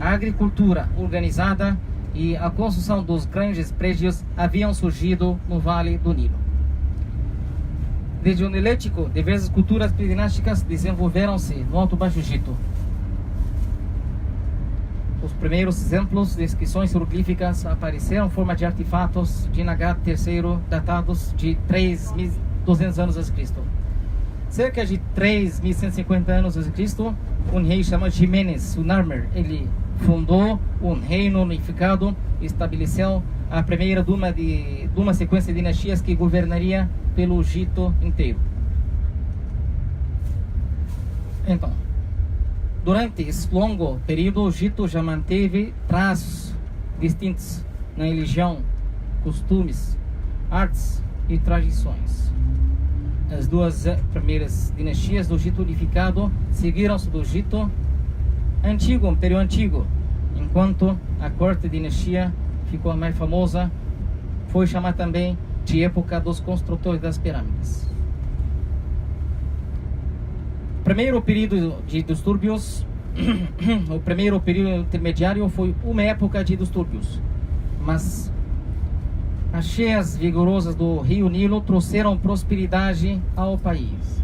a agricultura organizada e a construção dos grandes prédios haviam surgido no Vale do Nilo. Desde o Neolítico, diversas culturas dinásticas desenvolveram-se no Alto Baixo Egito. Os primeiros exemplos de inscrições hieroglíficas apareceram em forma de artefatos de Nagat III, datados de 3.200 anos a.C. Cerca de 3.150 anos a.C., um rei chamado Ximenes Sunarmer, ele fundou um reino unificado e estabeleceu a primeira de uma sequência de dinastias que governaria pelo Egito inteiro. Então, durante esse longo período, o Egito já manteve traços distintos na religião, costumes, artes e tradições. As duas primeiras dinastias do Egito unificado seguiram-se do Egito antigo, Império Antigo, enquanto a quarta dinastia ficou a mais famosa, foi chamada também de época dos construtores das pirâmides. O primeiro período de distúrbios, o primeiro período intermediário foi uma época de distúrbios, mas as cheias vigorosas do rio Nilo trouxeram prosperidade ao país.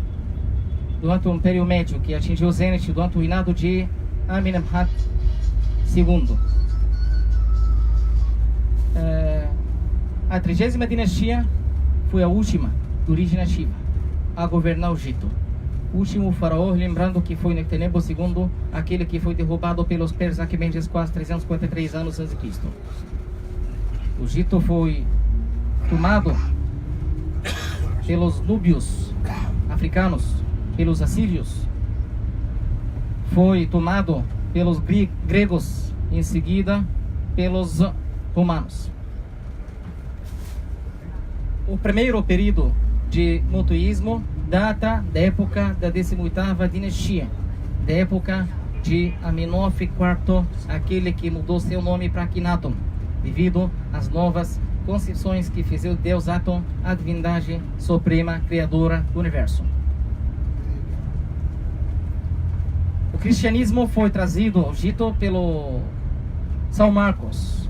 Durante o Império Médio, que atingiu o zênite durante o reinado de Amenemhat II. A 30ª dinastia foi a última de origem nativa a governar o Egito. O último faraó, lembrando que foi Nectanebo II, aquele que foi derrubado pelos persas Aquimenes quase 353 anos antes de Cristo. O Egito foi tomado pelos núbios africanos, pelos assírios, foi tomado pelos gregos, em seguida pelos romanos. O primeiro período de monoteísmo data da época da 18ª dinastia, da época de Amenófis IV, aquele que mudou seu nome para Akhenaton, devido às novas concepções que fez o Deus Aton, a divindade suprema criadora do universo. O cristianismo foi trazido ao Egito pelo São Marcos,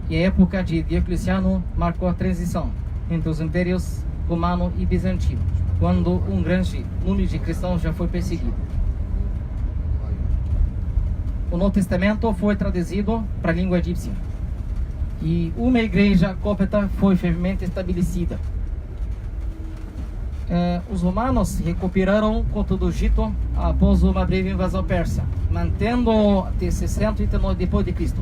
e a época de Diocleciano marcou a transição entre os impérios romano e bizantino, quando um grande número de cristãos já foi perseguido. O Novo Testamento foi traduzido para a língua egípcia e uma igreja cópita foi firmemente estabelecida. Os romanos recuperaram o controle do Egito após uma breve invasão persa, mantendo até 639 depois de Cristo,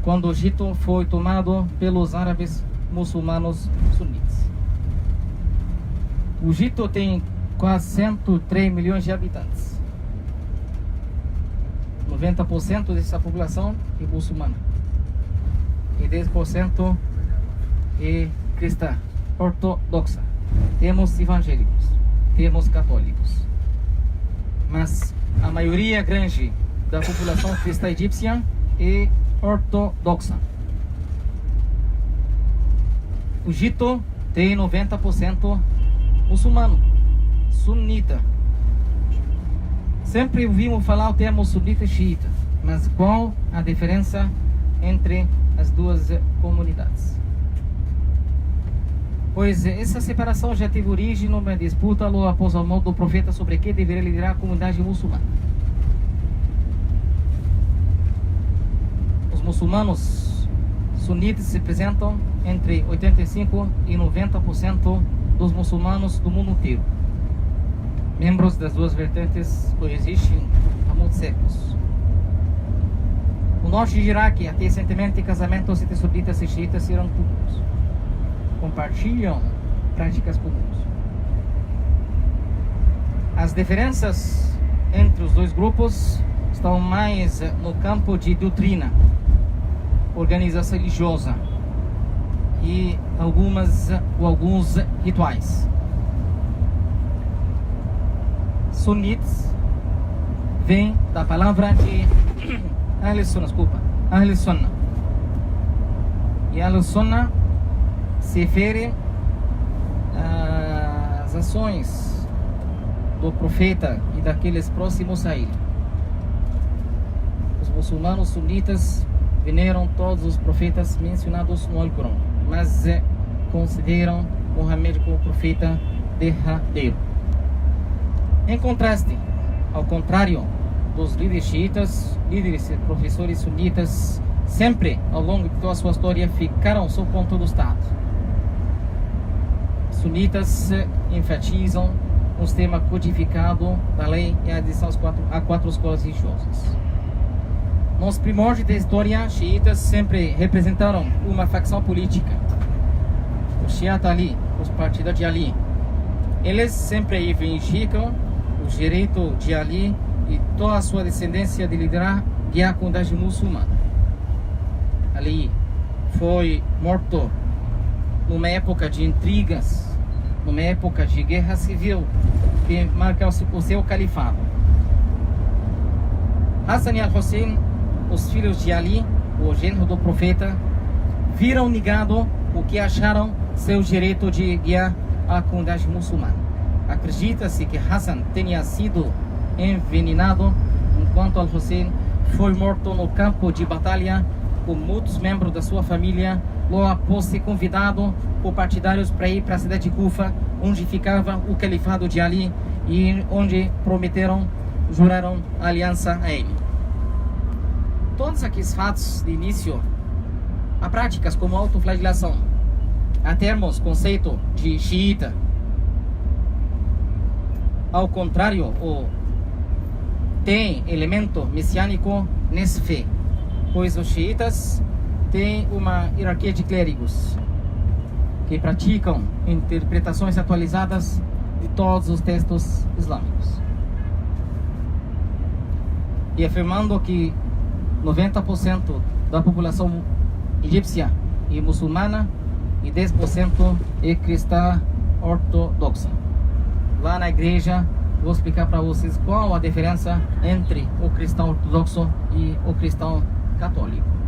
quando o Egito foi tomado pelos árabes muçulmanos sunitas. O Egito tem quase 103 milhões de habitantes. 90% dessa população é muçulmana e 10% é cristã ortodoxa. Temos evangélicos, temos católicos, mas a maioria grande da população cristã egípcia é ortodoxa. O Egito tem 90% muçulmano, sunita. Sempre ouvimos falar o termo sunita e xiita, mas qual a diferença entre as duas comunidades? Pois essa separação já teve origem numa disputa logo após a morte do profeta sobre quem deveria liderar a comunidade muçulmana. Os muçulmanos sunitas representam entre 85% e 90% dos muçulmanos do mundo inteiro. Membros das duas vertentes coexistem há muitos séculos. O norte de Iraque, até recentemente, casamentos entre sunitas e xiitas eram comuns. Compartilham práticas comuns. As diferenças entre os dois grupos estão mais no campo de doutrina, organização religiosa e alguns rituais. Sunitas vem da palavra de Ahl Sunnah. E Ahl Sunnah se refere às ações do profeta e daqueles próximos a ele. muçulmanos sunitas veneram todos os profetas mencionados no Alcorão, mas consideram Muhammad como profeta derradeiro. Em contraste, ao contrário dos líderes xiitas, líderes e professores sunitas sempre, ao longo de toda a sua história, ficaram sob controle do Estado. Sunitas enfatizam um sistema codificado da lei e a adição a quatro escolas religiosas. Nos primórdios da história, xiitas sempre representaram uma facção política. Os Shiat Ali, os partidários de Ali, eles sempre reivindicam o direito de Ali e toda a sua descendência de liderar a comunidade muçulmana. Ali foi morto numa época de intrigas, numa época de guerra civil que marca o seu califado. Hassan e Al-Hussein, os filhos de Ali, o genro do profeta, viram negado o que acharam seu direito de guiar a comunidade muçulmana. Acredita-se que Hassan tenha sido envenenado enquanto Al-Hussein foi morto no campo de batalha com muitos membros da sua família, logo após ser convidado por partidários para ir para a cidade de Kufa, onde ficava o califado de Ali e onde juraram aliança a ele. Todos aqueles fatos de início a práticas como autoflagelação, a termos conceito de xiita. Ao contrário, tem elemento messiânico nessa fé, pois os xiitas têm uma hierarquia de clérigos que praticam interpretações atualizadas de todos os textos islâmicos, e afirmando que 90% da população egípcia e muçulmana e 10% é cristã ortodoxa. Lá na igreja vou explicar para vocês qual a diferença entre o cristão ortodoxo e o cristão católico.